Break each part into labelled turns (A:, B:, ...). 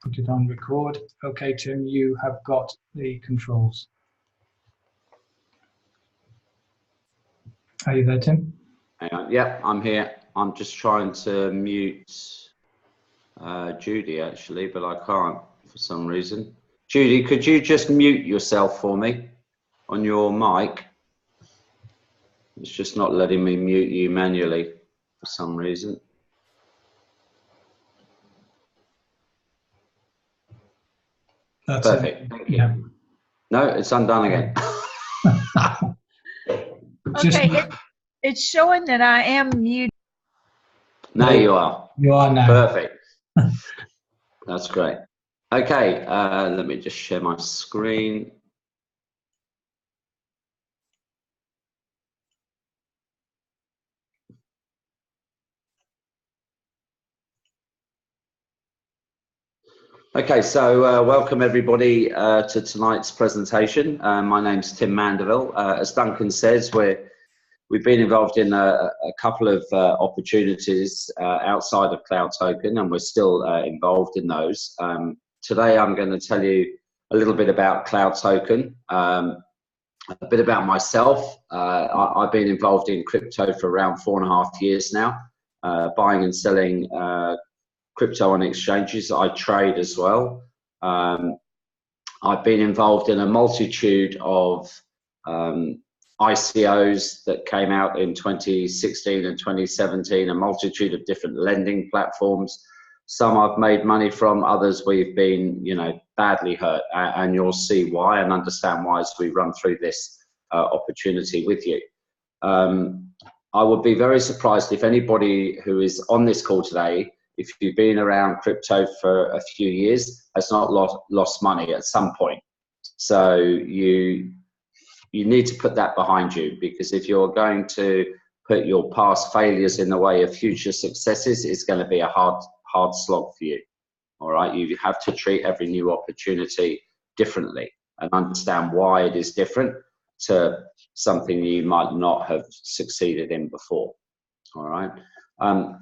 A: Put it on record. Okay, Tim, you have got the controls. Are you there, Tim?
B: Hang on. Yep, I'm here. I'm just trying to mute Judy, actually, but I can't for some reason. Judy, could you just mute yourself for me on your mic? It's just not letting me mute you manually for some reason.
A: That's
B: perfect. Thank you.
A: Yeah.
B: No, it's undone again.
C: Okay, it's showing that I am muted.
B: Now you are.
A: You are now.
B: Perfect. That's great. Okay, let me just share my screen. Okay, so welcome everybody to tonight's presentation. My name's Tim Mandeville. As Duncan says, we've been involved in a couple of opportunities outside of Cloud Token, and we're still involved in those. Today I'm going to tell you a little bit about Cloud Token, a bit about myself. I've been involved in crypto for around 4.5 years now, buying and selling crypto on exchanges. I trade as well. I've been involved in a multitude of ICOs that came out in 2016 and 2017, a multitude of different lending platforms. Some I've made money from, others we've been, badly hurt, and you'll see why and understand why as we run through this opportunity with you. I would be very surprised if anybody who is on this call today, if you've been around crypto for a few years, has not lost money at some point. So you need to put that behind you, because if you're going to put your past failures in the way of future successes, it's going to be a hard slog for you. All right, you have to treat every new opportunity differently and understand why it is different to something you might not have succeeded in before. All right.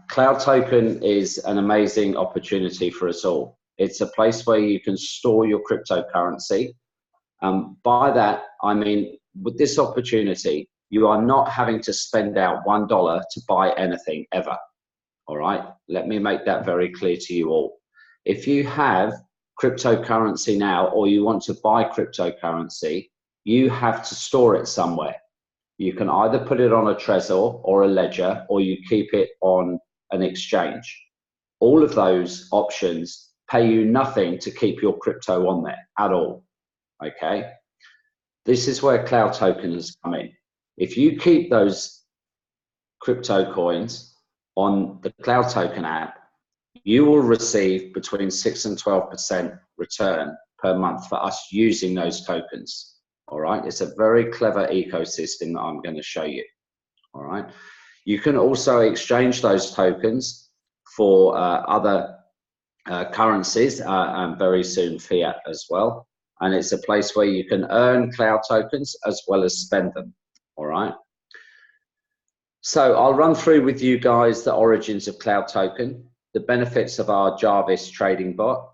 B: Cloud Token is an amazing opportunity for us all. It's a place where you can store your cryptocurrency. By that, I mean, with this opportunity, you are not having to spend out $1 to buy anything ever. All right, let me make that very clear to you all. If you have cryptocurrency now, or you want to buy cryptocurrency, you have to store it somewhere. You can either put it on a Trezor or a ledger, or you keep it on an exchange. All of those options pay you nothing to keep your crypto on there at all. Okay, this is where Cloud Token has come in. If you keep those crypto coins on the Cloud Token app, you will receive between 6 and 12% return per month for us using those tokens. All right, it's a very clever ecosystem that I'm going to show you. All right, you can also exchange those tokens for other currencies and very soon fiat as well. And it's a place where you can earn Cloud Tokens as well as spend them. All right. So I'll run through with you guys the origins of Cloud Token, the benefits of our Jarvis trading bot,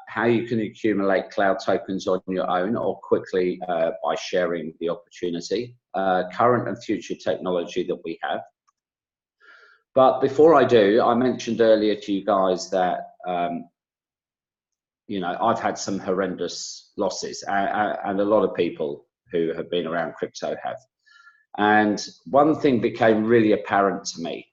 B: how you can accumulate Cloud Tokens on your own or quickly by sharing the opportunity, current and future technology that we have. But before I do, I mentioned earlier to you guys that I've had some horrendous losses, and a lot of people who have been around crypto have. And one thing became really apparent to me.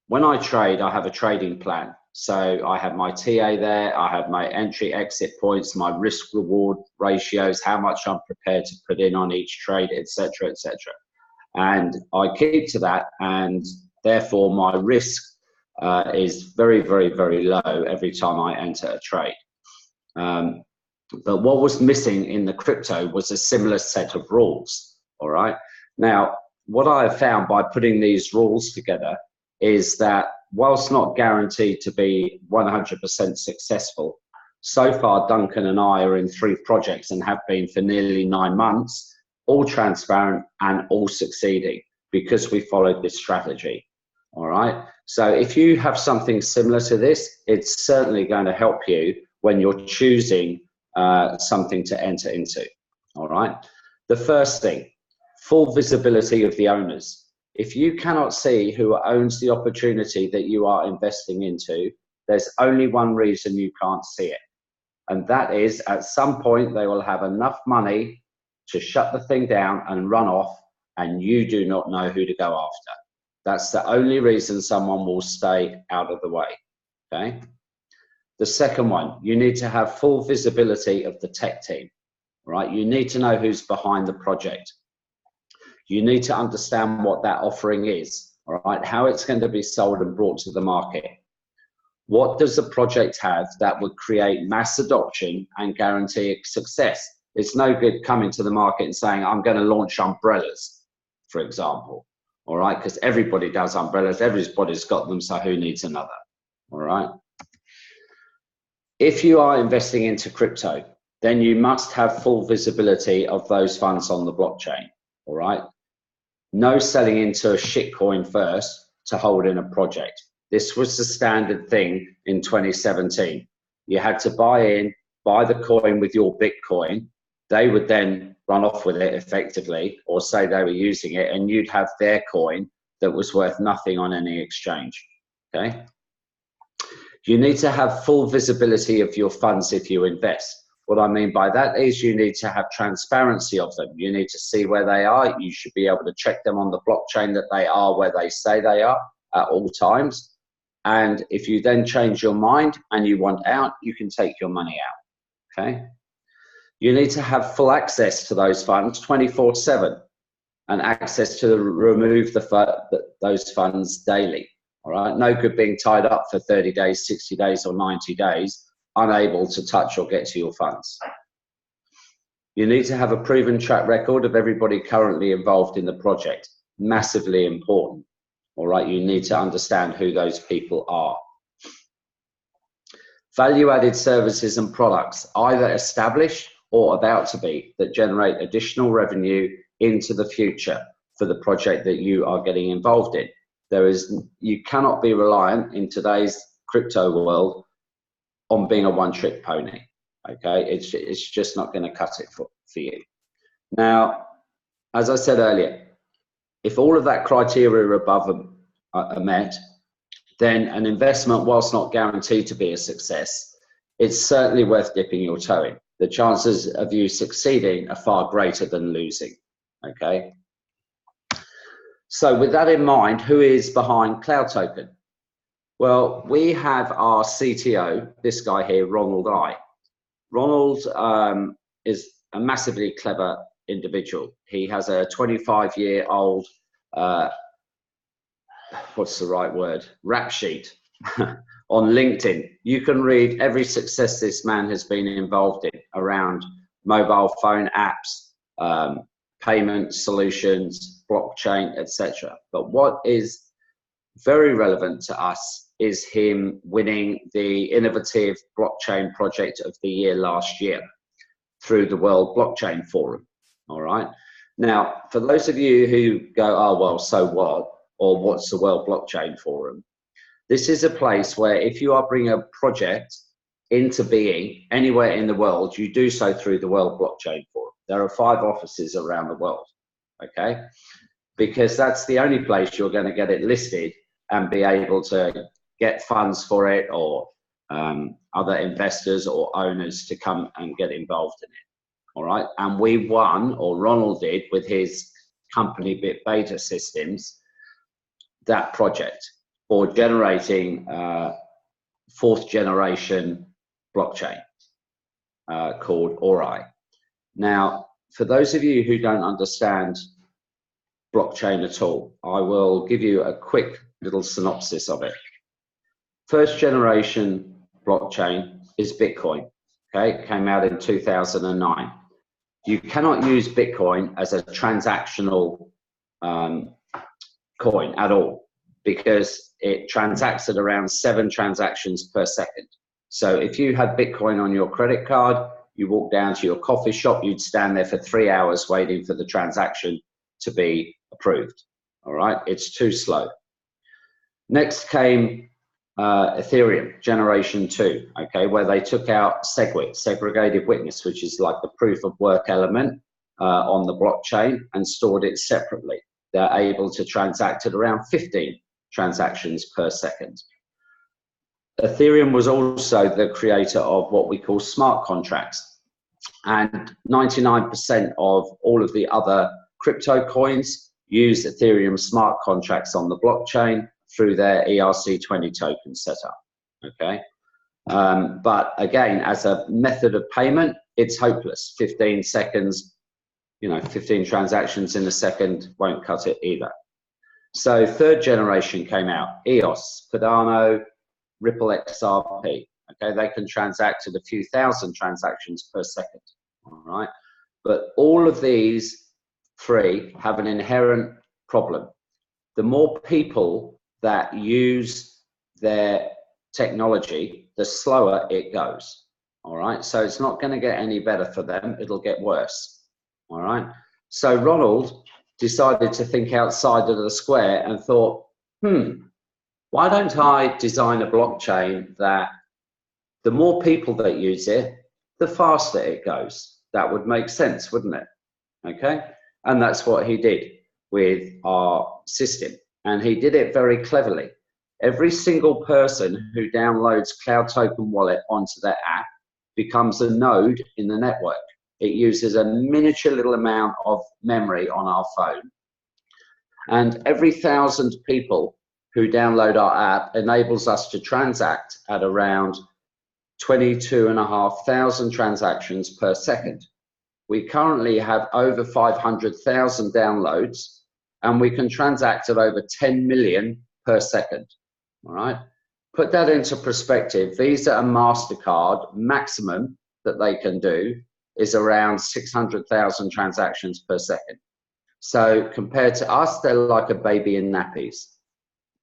B: When I trade, I have a trading plan. So I have my TA there, I have my entry exit points, my risk reward ratios, how much I'm prepared to put in on each trade, etc., etc. And I keep to that, and therefore my risk is very, very, very low every time I enter a trade. But what was missing in the crypto was a similar set of rules. All right. Now, what I have found by putting these rules together is that whilst not guaranteed to be 100% successful, so far Duncan and I are in 3 projects and have been for nearly 9 months, all transparent and all succeeding because we followed this strategy. All right. So if you have something similar to this, it's certainly going to help you when you're choosing something to enter into. All right. The first thing, full visibility of the owners. If you cannot see who owns the opportunity that you are investing into, there's only one reason you can't see it. And that is, at some point, they will have enough money to shut the thing down and run off, and you do not know who to go after. That's the only reason someone will stay out of the way, okay? The second one, you need to have full visibility of the tech team, right? You need to know who's behind the project. You need to understand what that offering is, all right? How it's going to be sold and brought to the market. What does the project have that would create mass adoption and guarantee success? It's no good coming to the market and saying, I'm going to launch umbrellas, for example, all right? Because everybody does umbrellas, everybody's got them, so who needs another, all right? If you are investing into crypto, then you must have full visibility of those funds on the blockchain, all right? No selling into a shitcoin first to hold in a project. This was the standard thing in 2017. You had to buy the coin with your Bitcoin. They would then run off with it effectively, or say they were using it, and you'd have their coin that was worth nothing on any exchange, okay? You need to have full visibility of your funds if you invest. What I mean by that is you need to have transparency of them. You need to see where they are. You should be able to check them on the blockchain that they are where they say they are at all times. And if you then change your mind and you want out, you can take your money out, okay? You need to have full access to those funds 24/7 and access to remove those funds daily, all right? No good being tied up for 30 days, 60 days, or 90 days, unable to touch or get to your funds. You need to have a proven track record of everybody currently involved in the project. Massively important. All right, you need to understand who those people are. Value-added services and products, either established or about to be, that generate additional revenue into the future for the project that you are getting involved in. You cannot be reliant in today's crypto world on being a one-trick pony, okay? It's just not going to cut it for you. Now, as I said earlier, if all of that criteria above are met, then an investment, whilst not guaranteed to be a success, it's certainly worth dipping your toe in. The chances of you succeeding are far greater than losing, okay? So with that in mind, who is behind Cloud Token? Well, we have our CTO, this guy here, Ronald I. Ronald is a massively clever individual. He has a 25-year-old, what's the right word, rap sheet on LinkedIn. You can read every success this man has been involved in around mobile phone apps, payment solutions, blockchain, etc. But what is very relevant to us is him winning the Innovative Blockchain Project of the Year last year through the World Blockchain Forum, all right? Now, for those of you who go, oh, well, so what? Or what's the World Blockchain Forum? This is a place where if you are bringing a project into being anywhere in the world, you do so through the World Blockchain Forum. There are 5 offices around the world, okay? Because that's the only place you're going to get it listed and be able to get funds for it, or other investors or owners to come and get involved in it, all right? And we won, or Ronald did, with his company Beta Systems, that project for generating 4th generation blockchain called Ori. Now, for those of you who don't understand blockchain at all, I will give you a quick little synopsis of it. 1st generation blockchain is Bitcoin, okay? It came out in 2009. You cannot use Bitcoin as a transactional coin at all, because it transacts at around 7 transactions per second. So if you had Bitcoin on your credit card, you walk down to your coffee shop, you'd stand there for 3 hours waiting for the transaction to be approved, all right? It's too slow. Next came Ethereum generation 2, okay, where they took out SegWit, segregated witness, which is like the proof of work element on the blockchain, and stored it separately. They're able to transact at around 15 transactions per second. Ethereum was also the creator of what we call smart contracts, and 99% of all of the other crypto coins use Ethereum smart contracts on the blockchain through their ERC20 token setup, okay? But again, as a method of payment, it's hopeless. 15 seconds, 15 transactions in a second won't cut it either. So third generation came out, EOS, Cardano, Ripple XRP, okay? They can transact at a few thousand transactions per second, all right? But all of these three have an inherent problem. The more people that use their technology, the slower it goes, all right? So it's not going to get any better for them, it'll get worse, all right? So Ronald decided to think outside of the square and thought, why don't I design a blockchain that the more people that use it, the faster it goes? That would make sense, wouldn't it? Okay, and that's what he did with our system. And he did it very cleverly. Every single person who downloads Cloud Token Wallet onto their app becomes a node in the network. It uses a miniature little amount of memory on our phone. And every 1,000 people who download our app enables us to transact at around 22,500 transactions per second. We currently have over 500,000 downloads, and we can transact at over 10 million per second, all right? Put that into perspective. Visa and MasterCard, maximum that they can do is around 600,000 transactions per second. So compared to us, they're like a baby in nappies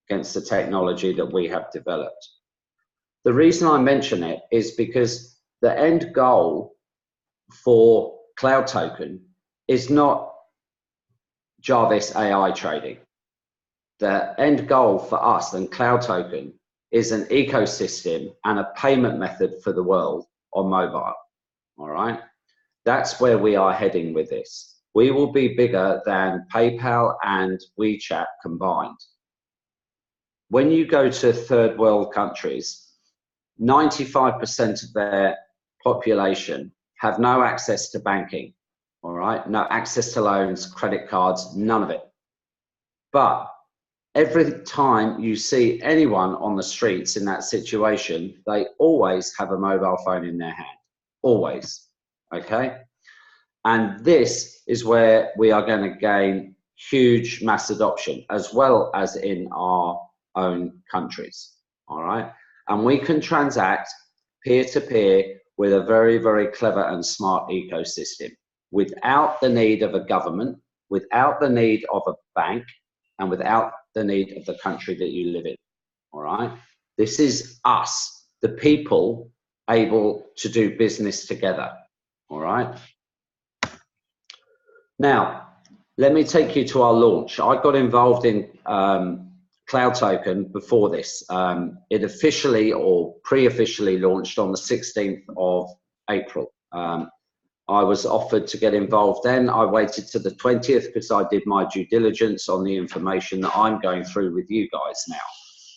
B: against the technology that we have developed. The reason I mention it is because the end goal for Cloud Token is not Jarvis AI trading. The end goal for us and Cloud Token is an ecosystem and a payment method for the world on mobile, all right? That's where we are heading with this. We will be bigger than PayPal and WeChat combined. When you go to third world countries, 95% of their population have no access to banking, all right? No access to loans, credit cards, none of it. But every time you see anyone on the streets in that situation, they always have a mobile phone in their hand, always, okay? And this is where we are going to gain huge mass adoption, as well as in our own countries, all right? And we can transact peer-to-peer with a very, very clever and smart ecosystem without the need of a government, without the need of a bank, and without the need of the country that you live in, all right? This is us, the people, able to do business together, all right? Now, let me take you to our launch. I got involved in Cloud Token before this. It officially or pre-officially launched on the 16th of April. I was offered to get involved then. I waited to the 20th because I did my due diligence on the information that I'm going through with you guys now,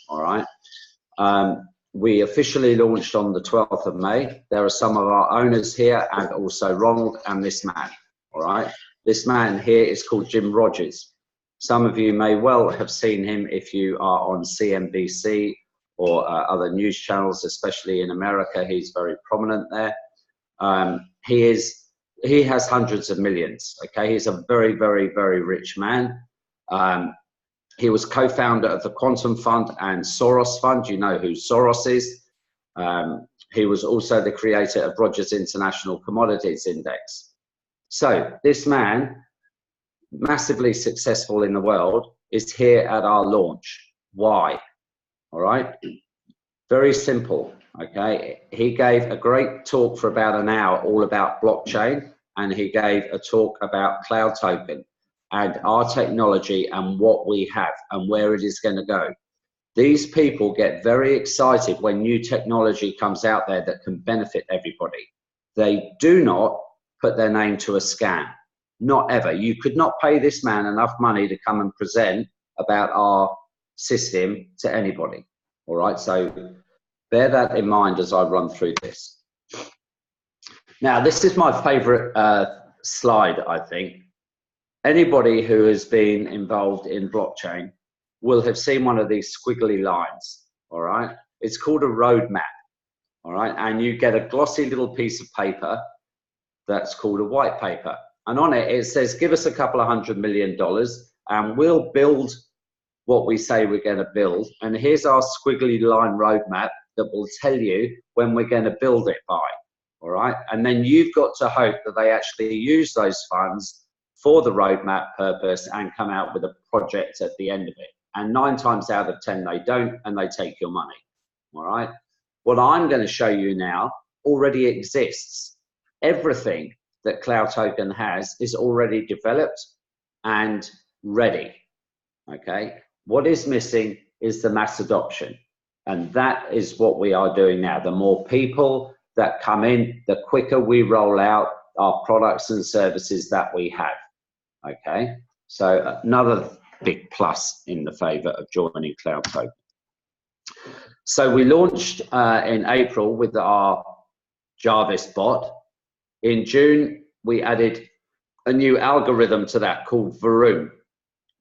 B: all right? We officially launched on the 12th of May. There are some of our owners here and also Ronald and this man, all right? This man here is called Jim Rogers. Some of you may well have seen him if you are on CNBC or other news channels, especially in America. He's very prominent there. He has hundreds of millions, okay? He's a very, very, very rich man. He was co-founder of the Quantum Fund and Soros Fund. You know who Soros is. He was also the creator of Rogers International Commodities Index. So this man, massively successful in the world, is here at our launch. Why? All right, very simple, okay? He gave a great talk for about an hour all about blockchain, and he gave a talk about Cloud Token and our technology and what we have and where it is going to go. These people get very excited when new technology comes out there that can benefit everybody. They do not put their name to a scam. Not ever. You could not pay this man enough money to come and present about our system to anybody. All right, so bear that in mind as I run through this. Now, this is my favorite slide, I think. Anybody who has been involved in blockchain will have seen one of these squiggly lines, all right? It's called a roadmap, all right? And you get a glossy little piece of paper that's called a white paper. And on it, it says, give us a couple of $100 million and we'll build what we say we're going to build. And here's our squiggly line roadmap that will tell you when we're going to build it by, all right? And then you've got to hope that they actually use those funds for the roadmap purpose and come out with a project at the end of it. And 9 times out of 10, they don't, and they take your money, all right? What I'm going to show you now already exists. Everything that Cloud Token has is already developed and ready, okay? What is missing is the mass adoption, and that is what we are doing now. The more people that come in, the quicker we roll out our products and services that we have, okay? So another big plus in the favor of joining Cloud Token. So we launched in April with our Jarvis bot. In June, we added a new algorithm to that called Etherium.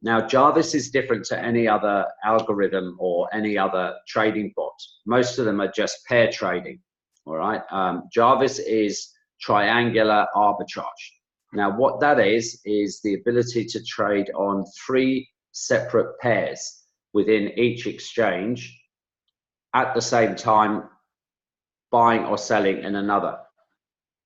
B: Now, Jarvis is different to any other algorithm or any other trading bot. Most of them are just pair trading, all right? Jarvis is triangular arbitrage. Now, what that is the ability to trade on 3 separate pairs within each exchange at the same time, buying or selling in another,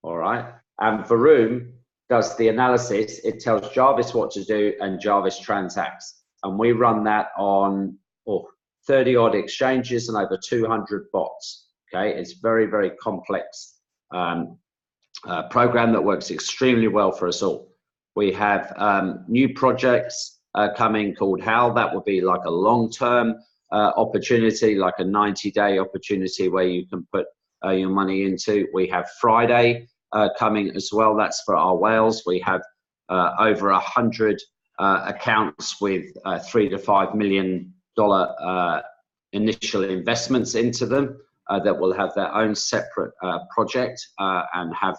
B: all right? And Etherium does the analysis. It tells Jarvis what to do and Jarvis transacts. And we run that on 30 odd exchanges and over 200 bots, okay? It's very, very complex program that works extremely well for us all. We have new projects coming called HODL. That would be like a long-term opportunity, like a 90-day opportunity where you can put your money into. We have Friday coming as well. That's for our whales. We have over 100 accounts with $3 to $5 million initial investments into them that will have their own separate project and have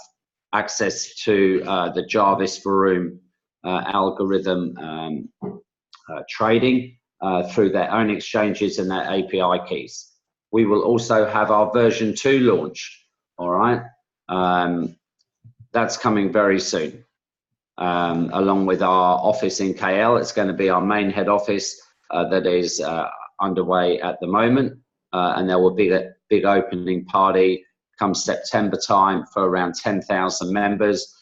B: access to the Jarvis Etherium algorithm trading through their own exchanges and their API keys. We will also have our version 2 launch, all right? That's coming very soon. Along with our office in KL, it's going to be our main head office that is underway at the moment. And there will be a big opening party come September time for around 10,000 members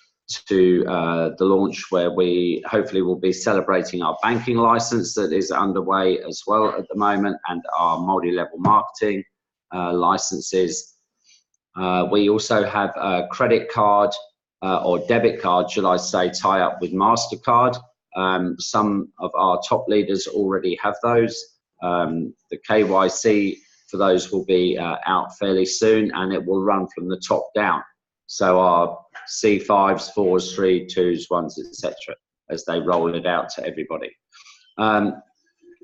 B: to the launch, where we hopefully will be celebrating our banking license that is underway as well at the moment, and our multi-level marketing licenses. We also have a credit card or debit card, should I say, tie up with MasterCard. Some of our top leaders already have those. The KYC for those will be out fairly soon, and it will run from the top down. So our C5s, 4s, 3s, 2s, 1s, etc., as they roll it out to everybody.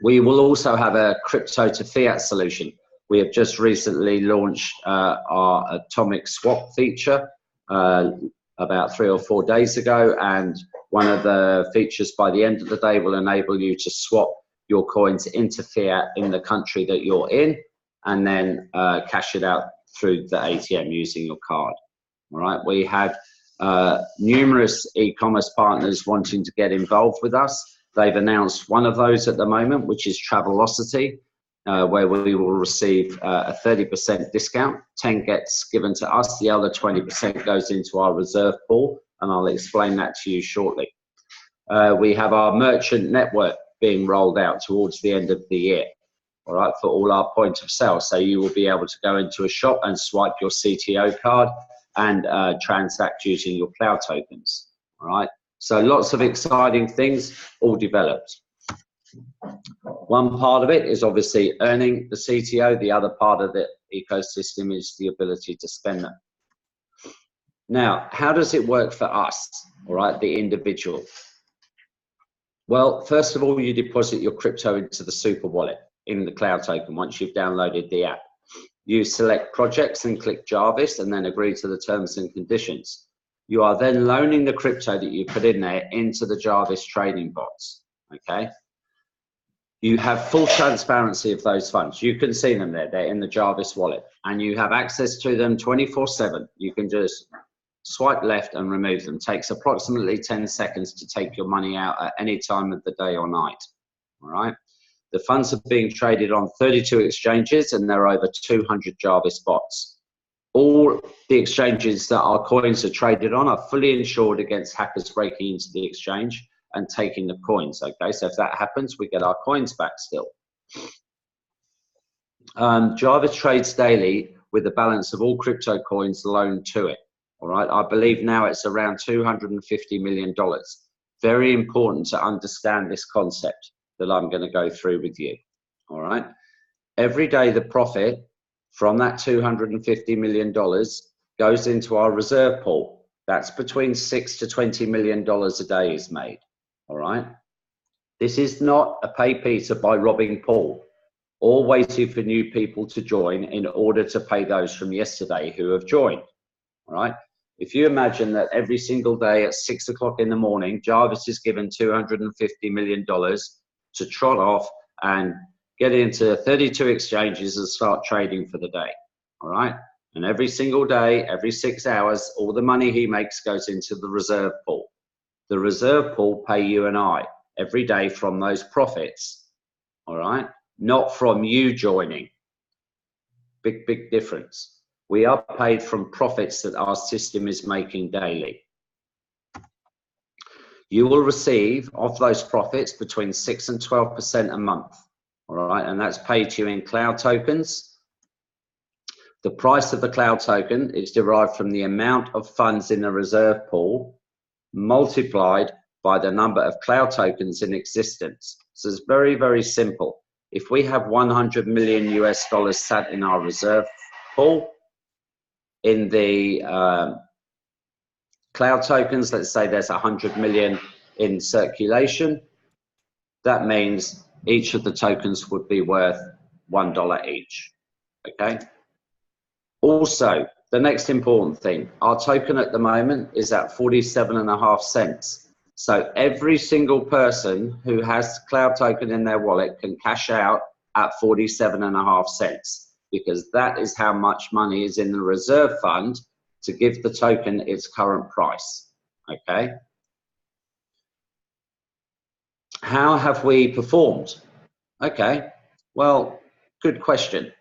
B: We will also have a crypto to fiat solution. We have just recently launched our atomic swap feature about 3 or 4 days ago, and one of the features by the end of the day will enable you to swap your coins into fiat in the country that you're in, and then cash it out through the ATM using your card. All right, we have numerous e-commerce partners wanting to get involved with us. They've announced one of those at the moment, which is Travelocity, where we will receive a 30% discount. 10 gets given to us, the other 20% goes into our reserve pool, and I'll explain that to you shortly. We have our merchant network being rolled out towards the end of the year, all right, for all our point of sale. So you will be able to go into a shop and swipe your CTO card and transact using your cloud tokens, all right? So lots of exciting things all developed. One part of it is obviously earning the CTO. The other part of the ecosystem is the ability to spend them. Now, how does it work for us, all right, the individual? Well, first of all, you deposit your crypto into the super wallet in the cloud token once you've downloaded the app. You select projects and click Jarvis and then agree to the terms and conditions. You are then loaning the crypto that you put in there into the Jarvis trading bots, okay? You have full transparency of those funds. You can see them there, they're in the Jarvis wallet, and you have access to them 24/7. You can just swipe left and remove them. It takes approximately 10 seconds to take your money out at any time of the day or night, all right? The funds are being traded on 32 exchanges and there are over 200 Jarvis bots. All the exchanges that our coins are traded on are fully insured against hackers breaking into the exchange and taking the coins, okay? So if that happens, we get our coins back still. Jarvis trades daily with the balance of all crypto coins loaned to it, all right? I believe now it's around $250 million. Very important to understand this concept that I'm going to go through with you, all right? Every day the profit from that $250 million goes into our reserve pool. That's between $6 to $20 million a day is made, all right? This is not a pay Peter by robbing Paul or waiting for new people to join in order to pay those from yesterday who have joined, all right? If you imagine that every single day at 6 o'clock in the morning, Jarvis is given $250 million to trot off and get into 32 exchanges and start trading for the day, all right? And every single day, every 6 hours, all the money he makes goes into the reserve pool. The reserve pool pay you and I every day from those profits, all right? Not from you joining. Big, big difference. We are paid from profits that our system is making daily. You will receive of those profits between 6 and 12% a month, all right? And that's paid to you in cloud tokens. The price of the cloud token is derived from the amount of funds in the reserve pool multiplied by the number of cloud tokens in existence. So it's very, very simple. If we have 100 million US dollars sat in our reserve pool, in the cloud tokens, let's say there's 100 million in circulation, that means each of the tokens would be worth $1 each, okay? Also, the next important thing, our token at the moment is at 47.5 cents. So every single person who has cloud token in their wallet can cash out at 47.5 cents. Because that is how much money is in the reserve fund to give the token its current price, okay? How have we performed? Okay, well, good question.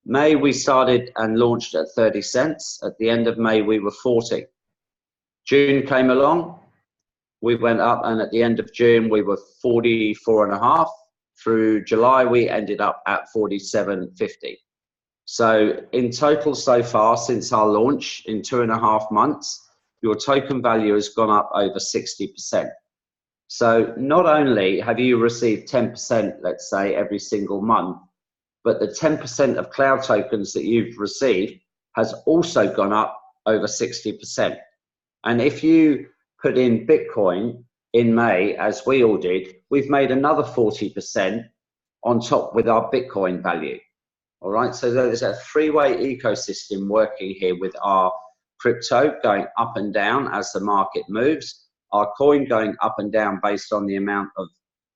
B: May we started and launched at 30 cents. At the end of May, we were 40. June came along, we went up, and at the end of June, we were 44.5. Through July, we ended up at 47.50. So in total so far, since our launch in 2.5 months, your token value has gone up over 60%. So not only have you received 10%, let's say, every single month, but the 10% of cloud tokens that you've received has also gone up over 60%. And if you put in Bitcoin in May, as we all did, we've made another 40% on top with our Bitcoin value. All right, so there's a three-way ecosystem working here with our crypto going up and down as the market moves, our coin going up and down based on the amount of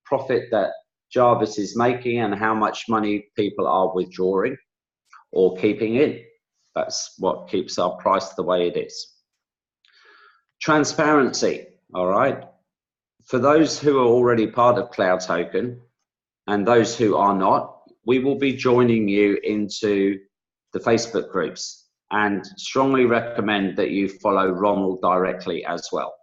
B: profit that Jarvis is making and how much money people are withdrawing or keeping in. That's what keeps our price the way it is. Transparency, all right? For those who are already part of Cloud Token and those who are not, we will be joining you into the Facebook groups and strongly recommend that you follow Ronald directly as well.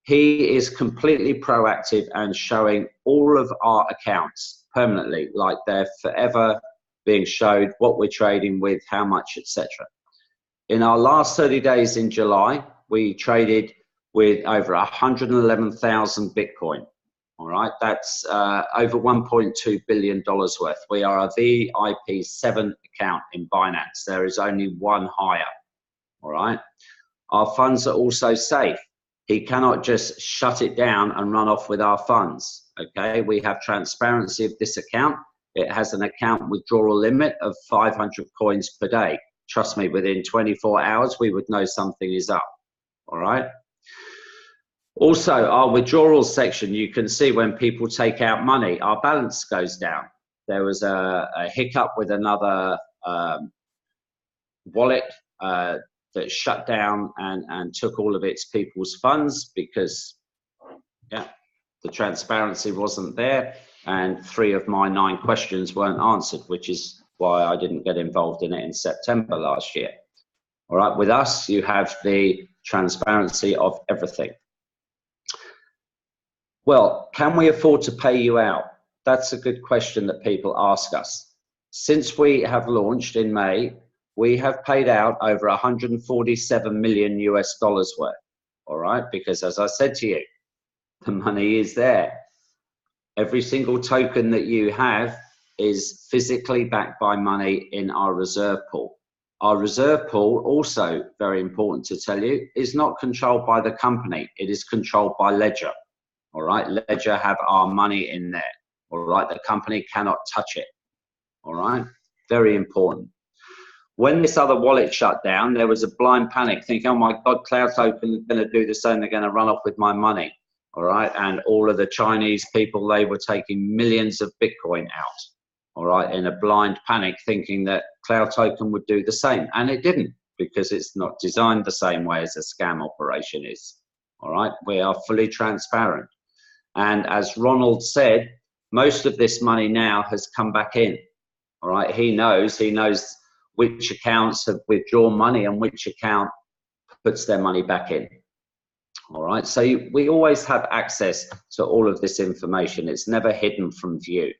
B: He is completely proactive and showing all of our accounts permanently, like they're forever being showed what we're trading with, how much, etc. In our last 30 days in July, we traded with over 111,000 Bitcoin. All right, that's over $1.2 billion worth. We are a VIP7 account in Binance. There is only one higher. All right, our funds are also safe. He cannot just shut it down and run off with our funds. Okay, we have transparency of this account. It has an account withdrawal limit of 500 coins per day. Trust me, within 24 hours, we would know something is up. All right. Also, our withdrawals section, you can see when people take out money, our balance goes down. There was a hiccup with another wallet that shut down and took all of its people's funds because, yeah, the transparency wasn't there, and 3 of my 9 questions weren't answered, which is why I didn't get involved in it in September last year. All right, with us, you have the transparency of everything. Well, can we afford to pay you out? That's a good question that people ask us. Since we have launched in May, we have paid out over 147 million US dollars worth. All right, because as I said to you, the money is there. Every single token that you have is physically backed by money in our reserve pool. Our reserve pool, also very important to tell you, is not controlled by the company. It is controlled by Ledger. All right, Ledger have our money in there. All right, the company cannot touch it. All right, very important. When this other wallet shut down, there was a blind panic thinking, oh my God, Cloud Token is going to do the same. They're going to run off with my money. All right, and all of the Chinese people, they were taking millions of Bitcoin out. All right, in a blind panic thinking that Cloud Token would do the same. And it didn't, because it's not designed the same way as a scam operation is. All right, we are fully transparent. And as Ronald said, most of this money now has come back in. All right, he knows which accounts have withdrawn money and which account puts their money back in. All right, so we always have access to all of this information. It's never hidden from view.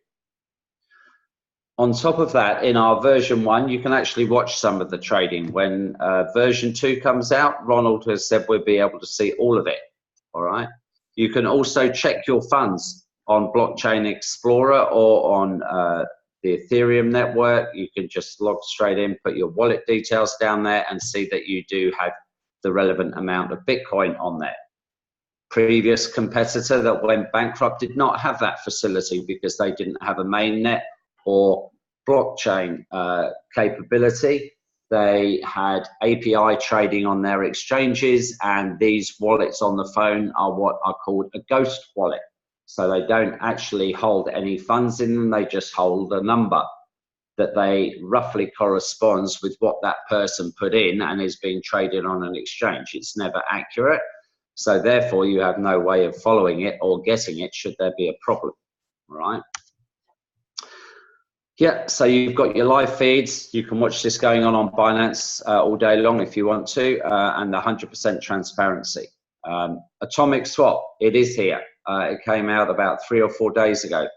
B: On top of that, in our version 1, you can actually watch some of the trading. When version 2 comes out, Ronald has said we'll be able to see all of it. All right. You can also check your funds on Blockchain Explorer or on the Ethereum network. You can just log straight in, put your wallet details down there and see that you do have the relevant amount of Bitcoin on there. Previous competitor that went bankrupt did not have that facility because they didn't have a mainnet or blockchain capability. They had API trading on their exchanges, and these wallets on the phone are what are called a ghost wallet. So they don't actually hold any funds in them, they just hold a number that they roughly corresponds with what that person put in and is being traded on an exchange. It's never accurate, so therefore you have no way of following it or getting it should there be a problem, right? Yeah, so you've got your live feeds. You can watch this going on Binance all day long if you want to, and 100% transparency. Atomic Swap, it is here. It came out about 3 or 4 days ago.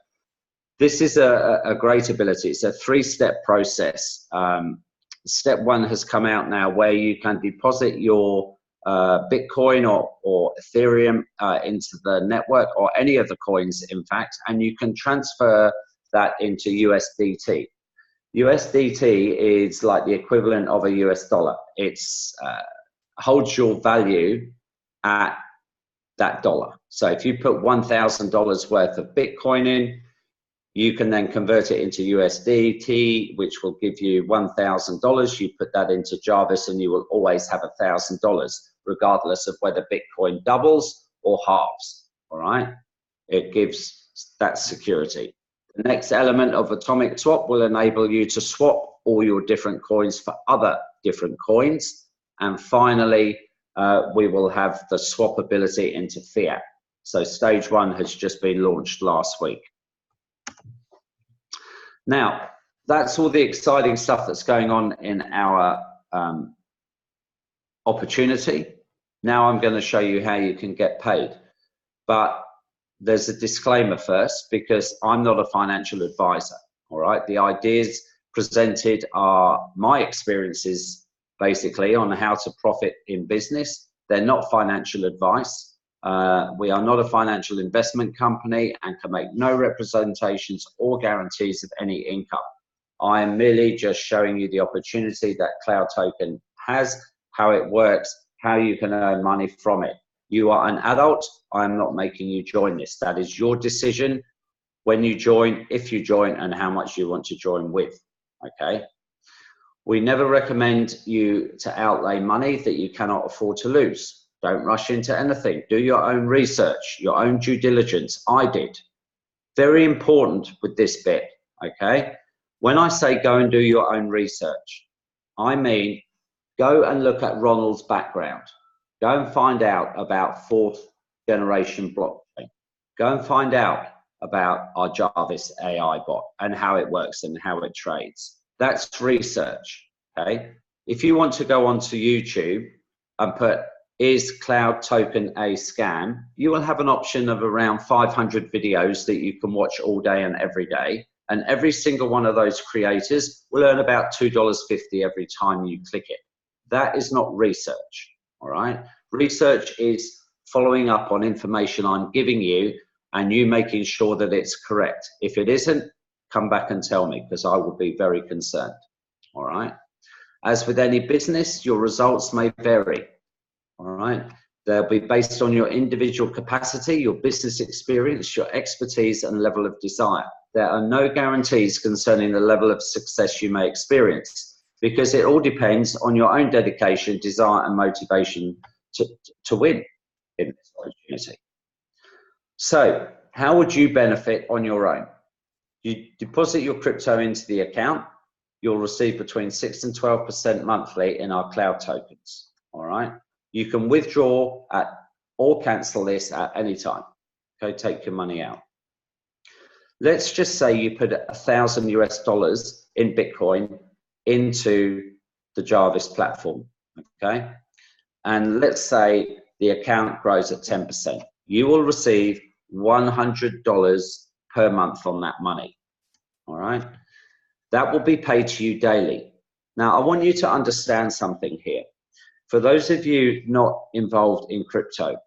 B: This is a great ability. It's a 3-step process. Step 1 has come out now where you can deposit your Bitcoin or Ethereum into the network, or any of the coins, in fact, and you can transfer that into USDT. USDT is like the equivalent of a US dollar. It's holds your value at that dollar. So if you put $1,000 worth of Bitcoin in, you can then convert it into USDT, which will give you $1,000. You put that into Jarvis and you will always have $1,000, regardless of whether Bitcoin doubles or halves, all right? It gives that security. The next element of Atomic Swap will enable you to swap all your different coins for other different coins. And finally, we will have the swappability into fiat. So stage 1 has just been launched last week. Now, that's all the exciting stuff that's going on in our opportunity. Now I'm going to show you how you can get paid. But there's a disclaimer first, because I'm not a financial advisor, all right? The ideas presented are my experiences, basically, on how to profit in business. They're not financial advice. We are not a financial investment company and can make no representations or guarantees of any income. I am merely just showing you the opportunity that Cloud Token has, how it works, how you can earn money from it. You are an adult. I am not making you join this. That is your decision when you join, if you join, and how much you want to join with, okay? We never recommend you to outlay money that you cannot afford to lose. Don't rush into anything. Do your own research, your own due diligence. I did. Very important with this bit, okay? When I say go and do your own research, I mean go and look at Ronald's background. Go and find out about fourth generation blockchain. Go and find out about our Jarvis AI bot and how it works and how it trades. That's research, okay? If you want to go onto YouTube and put, is Cloud Token a scam? You will have an option of around 500 videos that you can watch all day and every day. And every single one of those creators will earn about $2.50 every time you click it. That is not research, all right? Research is following up on information I'm giving you and you making sure that it's correct. If it isn't, come back and tell me, because I would be very concerned, all right? As with any business, your results may vary, all right? They'll be based on your individual capacity, your business experience, your expertise, and level of desire. There are no guarantees concerning the level of success you may experience, because it all depends on your own dedication, desire, and motivation to win in this opportunity. So how would you benefit on your own? You deposit your crypto into the account, you'll receive between 6 and 12% monthly in our cloud tokens, all right? You can withdraw at or cancel this at any time, okay? Take your money out. Let's just say you put $1,000 US in Bitcoin into the Jarvis platform, okay? And let's say the account grows at 10%. You will receive $100 per month on that money, all right? That will be paid to you daily. Now, I want you to understand something here. For those of you not involved in crypto,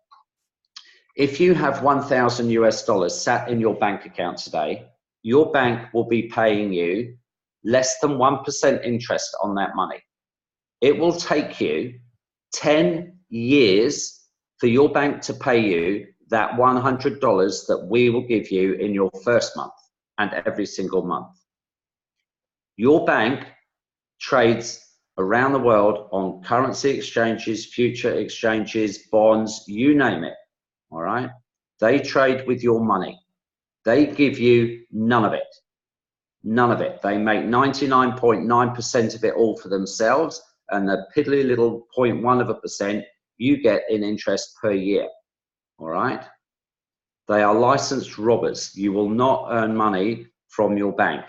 B: if you have $1,000 US sat in your bank account today, your bank will be paying you less than 1% interest on that money. It will take you 10 years for your bank to pay you that $100 that we will give you in your first month and every single month. Your bank trades around the world on currency exchanges, future exchanges, bonds, you name it, all right? They trade with your money. They give you none of it, none of it. They make 99.9% of it all for themselves, and the piddly little 0.1% you get in interest per year, all right? They are licensed robbers. You will not earn money from your bank,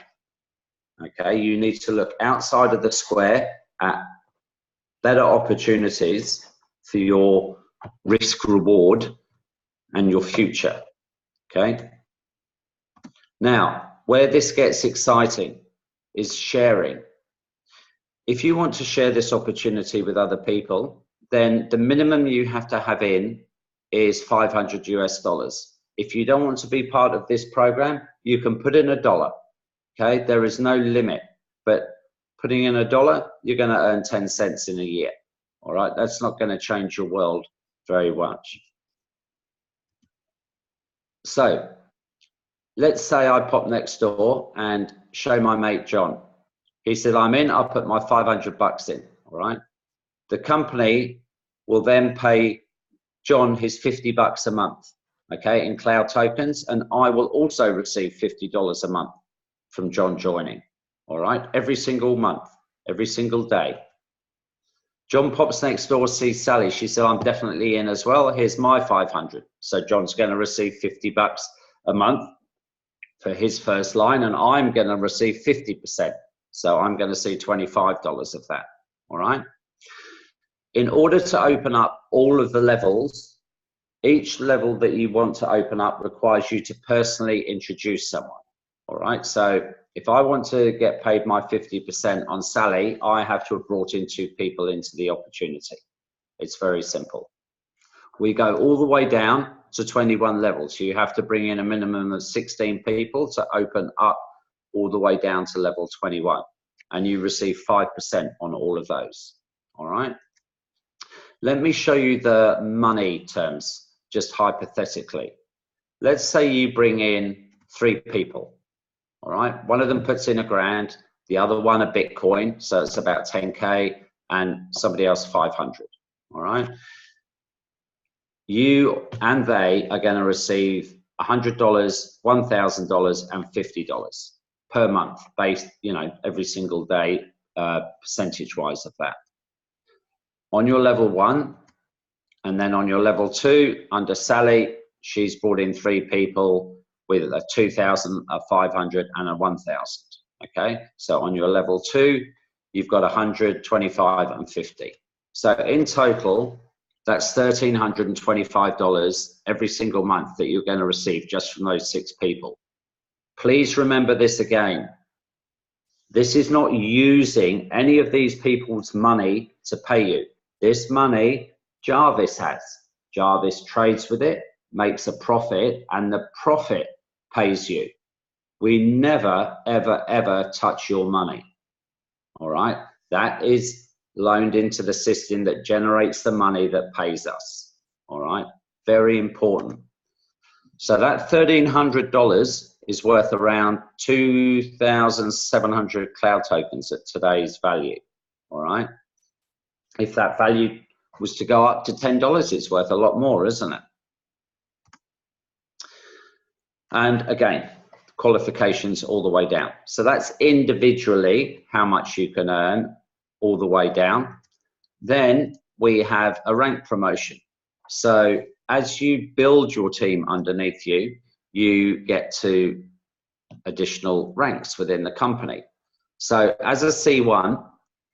B: okay? You need to look outside of the square at better opportunities for your risk reward and your future, okay? Now, where this gets exciting is sharing. If you want to share this opportunity with other people, then the minimum you have to have in is $500 US. If you don't want to be part of this program, you can put in $1, okay? There is no limit, but putting in $1, you're going to earn 10 cents in a year, all right? That's not going to change your world very much. So let's say I pop next door and show my mate John. He said, I'm in, I'll put my 500 bucks in, all right? The company will then pay John his 50 bucks a month, okay, in cloud tokens, and I will also receive $50 a month from John joining, all right? Every single month, every single day. John pops next door, sees Sally. She said, I'm definitely in as well. Here's my 500. So John's going to receive 50 bucks a month for his first line, and I'm going to receive 50%. So I'm going to see $25 of that, all right? In order to open up all of the levels, each level that you want to open up requires you to personally introduce someone, all right? So if I want to get paid my 50% on Sally, I have to have brought in 2 people into the opportunity. It's very simple. we go all the way down to 21 levels. So you have to bring in a minimum of 16 people to open up all the way down to level 21. And you receive 5% on all of those. All right. Let me show you the money terms, just hypothetically. Let's say you bring in 3 people. All right. One of them puts in $1,000, the other one a Bitcoin, so it's about 10K, and somebody else 500. All right. You and they are going to receive $100, $1,000, and $50 per month, based, you know, every single day, percentage-wise of that. On your level 1, and then on your level 2, under Sally, she's brought in 3 people with a 2,000, a 500, and a 1,000. Okay, so on your level 2, you've got 100, 25, and 50. So in total, that's $1,325 every single month that you're going to receive just from those 6 people. Please remember this again. This is not using any of these people's money to pay you. This money Jarvis has. Jarvis trades with it, makes a profit, and the profit pays you. We never, ever, ever touch your money. All right? That is loaned into the system that generates the money that pays us. All right? Very important. So that $1,300 is worth around 2,700 cloud tokens at today's value. All right? If that value was to go up to $10, it's worth a lot more, isn't it? And again, qualifications all the way down. So that's individually how much you can earn all the way down. Then we have a rank promotion. So as you build your team underneath you, you get to additional ranks within the company. So as a C1,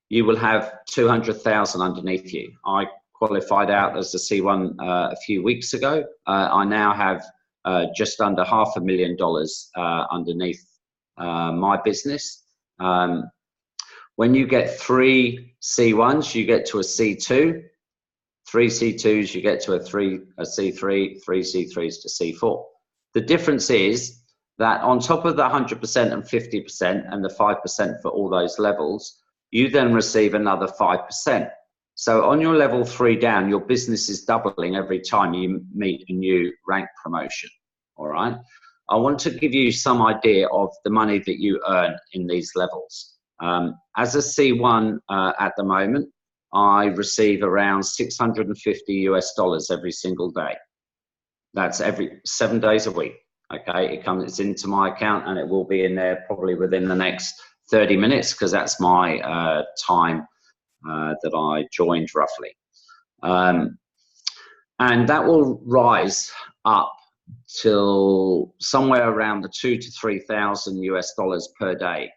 B: you will have 200,000 underneath you. I qualified out as a C1 a few weeks ago. I now have just under $500,000 underneath my business. When you get 3 C1s, you get to a C2. 3 C2s, you get to a C3, 3 C3s to C4. The difference is that on top of the 100% and 50% and the 5% for all those levels, you then receive another 5%. So on your level 3 down, your business is doubling every time you meet a new rank promotion. All right. I want to give you some idea of the money that you earn in these levels. As a C1 at the moment, I receive around $650 every single day. That's every 7 days a week. Okay, it's into my account, and it will be in there probably within the next 30 minutes because that's my time that I joined roughly. And that will rise up till somewhere around the $2,000 to $3,000 per day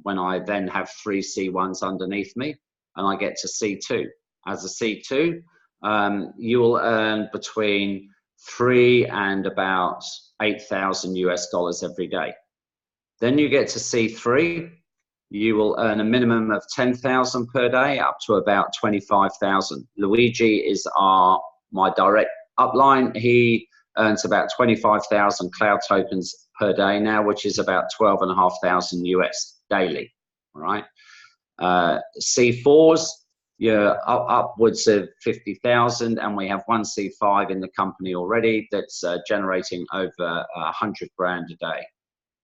B: when I then have 3 C1s underneath me and I get to C2. As a C2, you will earn between 3 and about $8,000 every day. Then you get to C3, you will earn a minimum of 10,000 per day up to about 25,000. Luigi is my direct upline. He earns about 25,000 cloud tokens per day now, which is about 12,500 US daily. All right. C4s, you're upwards of 50,000, and we have 1 C5 in the company already that's generating over 100 grand a day.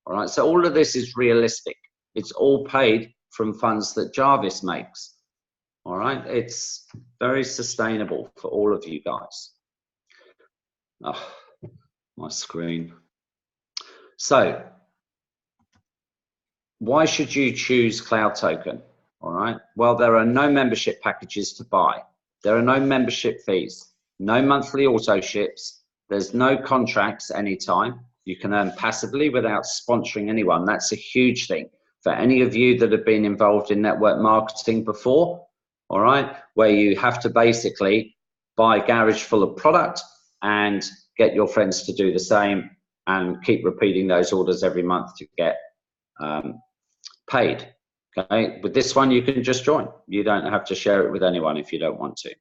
B: All right, so all of this is realistic. It's all paid from funds that Jarvis makes. All right, it's very sustainable for all of you guys. Oh, my screen. So, why should you choose Cloud Token? All right, well, there are no membership packages to buy. There are no membership fees, no monthly auto ships. There's no contracts anytime. You can earn passively without sponsoring anyone. That's a huge thing for any of you that have been involved in network marketing before, all right, where you have to basically buy a garage full of product and get your friends to do the same and keep repeating those orders every month to get paid. Okay, with this one, you can just join. You don't have to share it with anyone if you don't want to.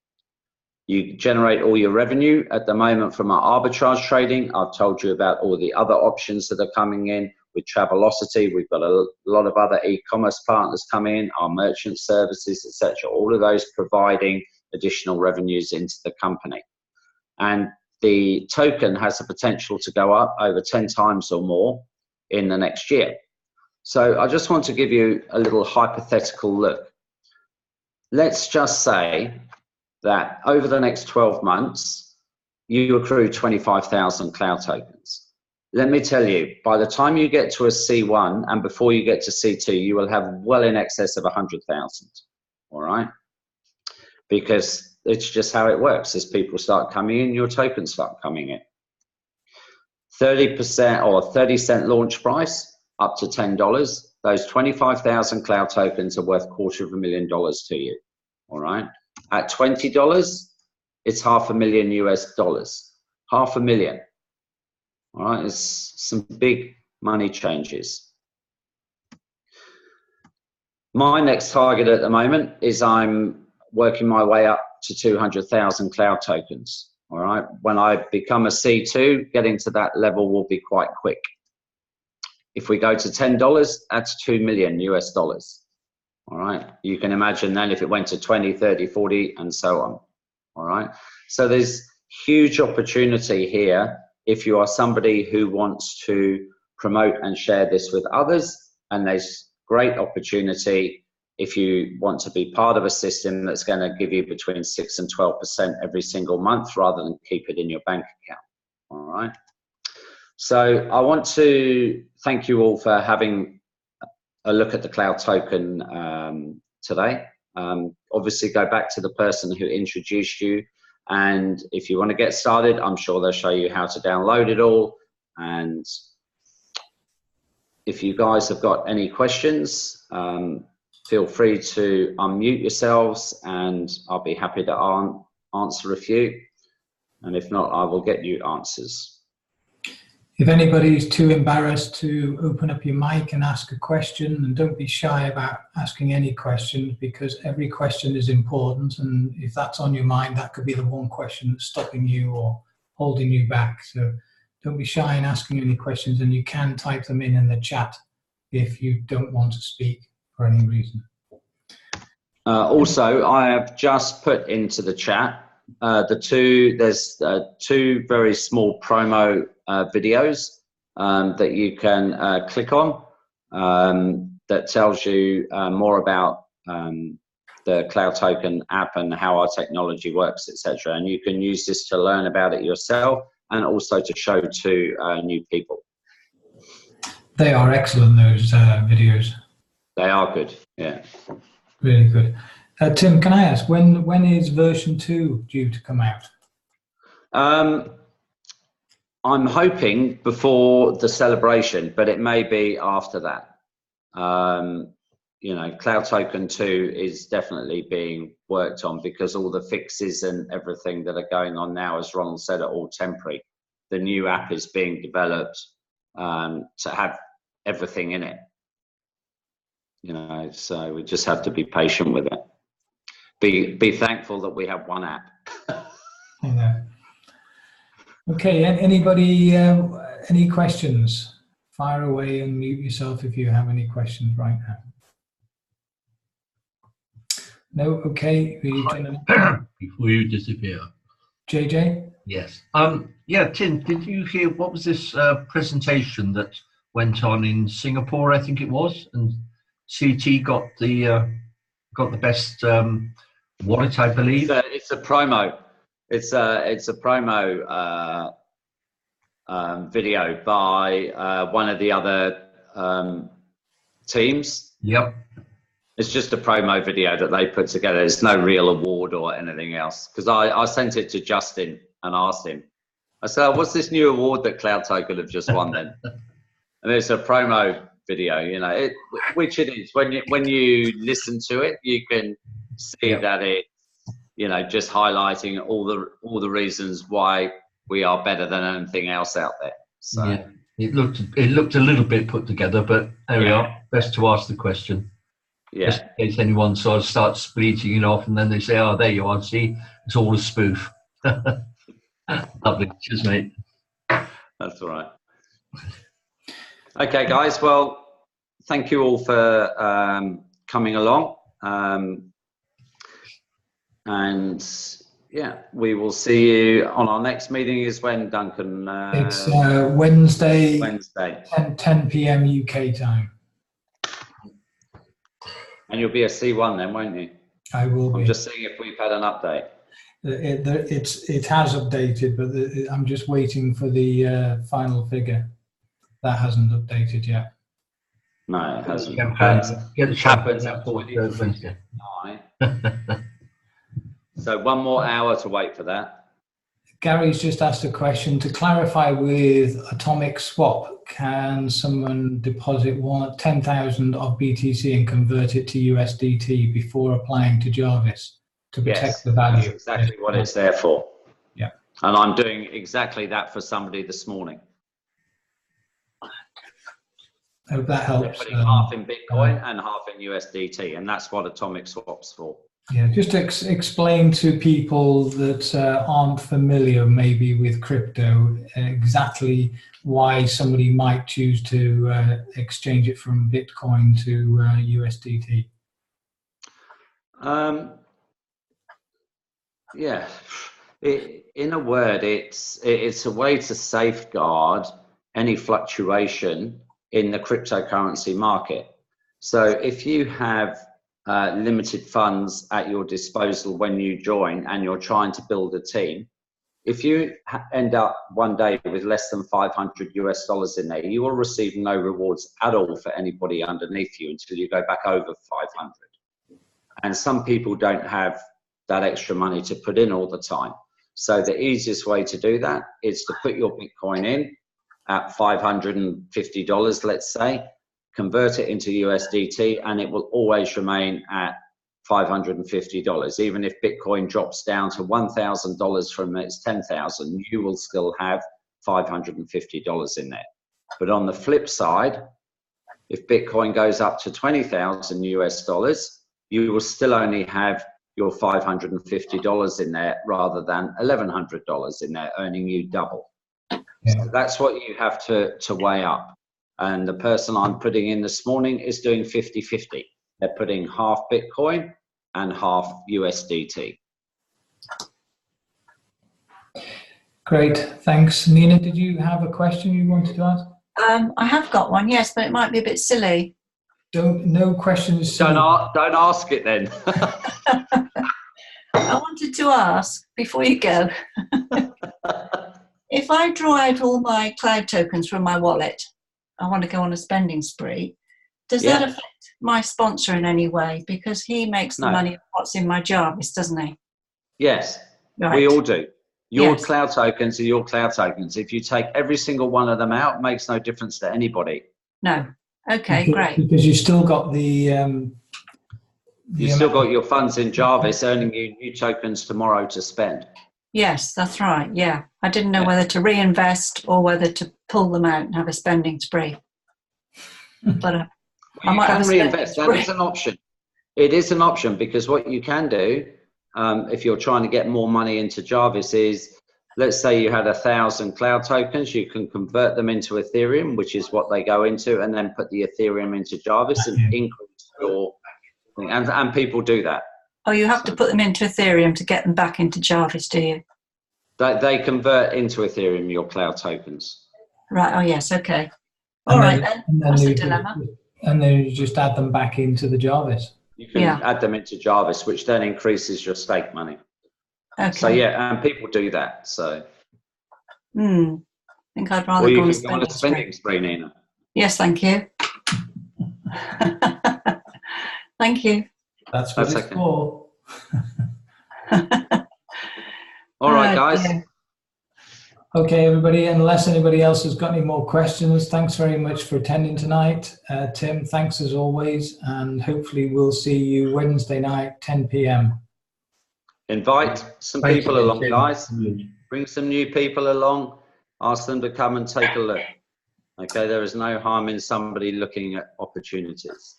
B: You generate all your revenue at the moment from our arbitrage trading. I've told you about all the other options that are coming in with Travelocity. We've got a lot of other e-commerce partners coming in, our merchant services, etc. All of those providing additional revenues into the company. And the token has the potential to go up over 10 times or more in the next year. So I just want to give you a little hypothetical look. Let's just say that over the next 12 months, you accrue 25,000 cloud tokens. Let me tell you, by the time you get to a C1 and before you get to C2, you will have well in excess of 100,000, all right? Because it's just how it works. As people start coming in, your tokens start coming in. 30% or 30-cent launch price, up to $10. Those 25,000 cloud tokens are worth $250,000 to you, all right? At $20, it's $500,000 US. $500,000. All right, it's some big money changes. My next target at the moment is I'm working my way up to 200,000 cloud tokens. All right, when I become a C2, getting to that level will be quite quick. If we go to $10, that's $2 million US. All right, you can imagine then if it went to 20, 30, 40, and so on. All right, so there's huge opportunity here if you are somebody who wants to promote and share this with others, and there's great opportunity if you want to be part of a system that's going to give you between 6 and 12% every single month rather than keep it in your bank account. All right, so I want to thank you all for having a look at the cloud token today. Obviously go back to the person who introduced you, and if you want to get started, I'm sure they'll show you how to download it all. And if you guys have got any questions, feel free to unmute yourselves and I'll be happy to answer a few, and if not, I will get you answers.
A: If anybody's too embarrassed to open up your mic and ask a question, and don't be shy about asking any questions, because every question is important, and if that's on your mind, that could be the one question that's stopping you or holding you back. So don't be shy in asking any questions, and you can type them in the chat if you don't want to speak for any reason.
B: Also, I have just put into the chat there's two very small promo videos that you can click on that tells you more about the cloud token app and how our technology works, etc. And you can use this to learn about it yourself and also to show to new people.
A: They are excellent, those videos.
B: They are good, yeah.
A: Really good. Tim, can I ask, when is version 2 due to come out?
B: I'm hoping before the celebration, but it may be after that. You know, Cloud Token 2 is definitely being worked on because all the fixes and everything that are going on now, as Ronald said, are all temporary. The new app is being developed to have everything in it. You know, so we just have to be patient with it. Be thankful that we have one app.
A: Yeah. Okay, anybody, any questions? Fire away and mute yourself if you have any questions right now. No, okay.
D: Before you disappear.
A: JJ?
D: Yes. Yeah, Tim, did you hear, what was this presentation that went on in Singapore, I think it was, and CT got the best wallet, I believe.
B: It's a promo. It's a promo video by one of the other teams.
D: Yep.
B: It's just a promo video that they put together. There's no real award or anything else. Because I sent it to Justin and asked him. I said, "What's this new award that Cloud Token have just won then?" And it's a promo video, you know, which it is. When you listen to it, you can see that it's, you know, just highlighting all the reasons why we are better than anything else out there. So
D: yeah, it looked a little bit put together, but there we are. Best to ask the question.
B: Yeah.
D: Just in case anyone sort of starts spleeting it off, and then they say, "Oh, there you are. See, it's all a spoof." Lovely, cheers, mate.
B: That's all right. Okay, guys. Well, thank you all for coming along. And yeah, we will see you on our next meeting. Is when, Duncan?
A: It's Wednesday,
B: Wednesday.
A: 10 p.m. UK time.
B: And you'll be a C1 then, won't you?
A: I will be.
B: I'm just seeing if we've had an update.
A: It has updated, but I'm just waiting for the final figure. That hasn't updated yet.
B: No, it hasn't.
D: Get the
B: happens
D: champagne
B: at
D: before it goes Wednesday.
B: 20:59. So 1 more hour to wait for that.
A: Gary's just asked a question to clarify with Atomic Swap. Can someone deposit 10,000 of BTC and convert it to USDT before applying to Jarvis to protect the value?
B: That's exactly what it's there for.
A: Yeah.
B: And I'm doing exactly that for somebody this morning.
A: I hope that helps.
B: They're putting half in Bitcoin and half in USDT, and that's what Atomic Swap's for.
A: Yeah, just to explain to people that aren't familiar maybe with crypto exactly why somebody might choose to exchange it from Bitcoin to USDT.
B: Yeah, in a word, it's a way to safeguard any fluctuation in the cryptocurrency market. So if you have limited funds at your disposal when you join and you're trying to build a team, if you end up one day with less than $500 in there, you will receive no rewards at all for anybody underneath you until you go back over 500. And some people don't have that extra money to put in all the time. So the easiest way to do that is to put your Bitcoin in at $550, let's say, convert it into USDT, and it will always remain at $550. Even if Bitcoin drops down to $1,000 from its 10,000, you will still have $550 in there. But on the flip side, if Bitcoin goes up to 20,000 US dollars, you will still only have your $550 in there rather than $1,100 in there, earning you double. Yeah. So that's what you have to weigh up. And the person I'm putting in this morning is doing 50-50. They're putting half Bitcoin and half USDT.
A: Great, thanks. Nina, did you have a question you wanted to ask?
C: I have got one, yes, but it might be a bit silly.
A: No questions.
B: Don't ask it then.
C: I wanted to ask, before you go, if I draw out all my cloud tokens from my wallet, I want to go on a spending spree, does that affect my sponsor in any way? Because he makes the money of what's in my Jarvis, doesn't he?
B: Yes,
C: right.
B: We all do. Your cloud tokens are your cloud tokens. If you take every single one of them out, it makes no difference to anybody.
C: No. Okay, great.
A: Because you've still got the
B: you've still got your funds in Jarvis earning you new tokens tomorrow to spend.
C: Yes, that's right. Yeah. I didn't know whether to reinvest or whether to pull them out and have a spending spree. But I might have a
B: reinvest.
C: spree.
B: That is an option. It is an option, because what you can do if you're trying to get more money into Jarvis is, let's say you had 1,000 cloud tokens, you can convert them into Ethereum, which is what they go into, and then put the Ethereum into Jarvis and increase your thing. And people do that.
C: Oh, you have to put them into Ethereum to get them back into Jarvis, do you?
B: They convert into Ethereum, your cloud tokens.
C: Right. Oh, yes. Okay. All right then. That's a dilemma.
A: And then you just add them back into the Jarvis.
B: You can add them into Jarvis, which then increases your stake money.
C: Okay.
B: So and people do that. So.
C: I think I'd rather
B: go on a spending spree, Nina.
C: Yes, thank you. Thank you.
A: That's what it's for.
B: All right, guys.
C: Yeah.
A: Okay, everybody, unless anybody else has got any more questions, thanks very much for attending tonight. Tim, thanks as always, and hopefully we'll see you Wednesday night, 10 p.m.
B: Invite some people along, guys. Bring some new people along. Ask them to come and take a look. Okay, there is no harm in somebody looking at opportunities.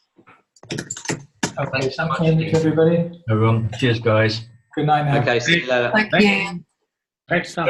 A: Okay,
D: Thanks so much,
A: thank you, everybody.
D: everyone. Cheers, guys.
A: Good night now.
B: Okay, see you later.
C: Thank you.
E: Great stuff.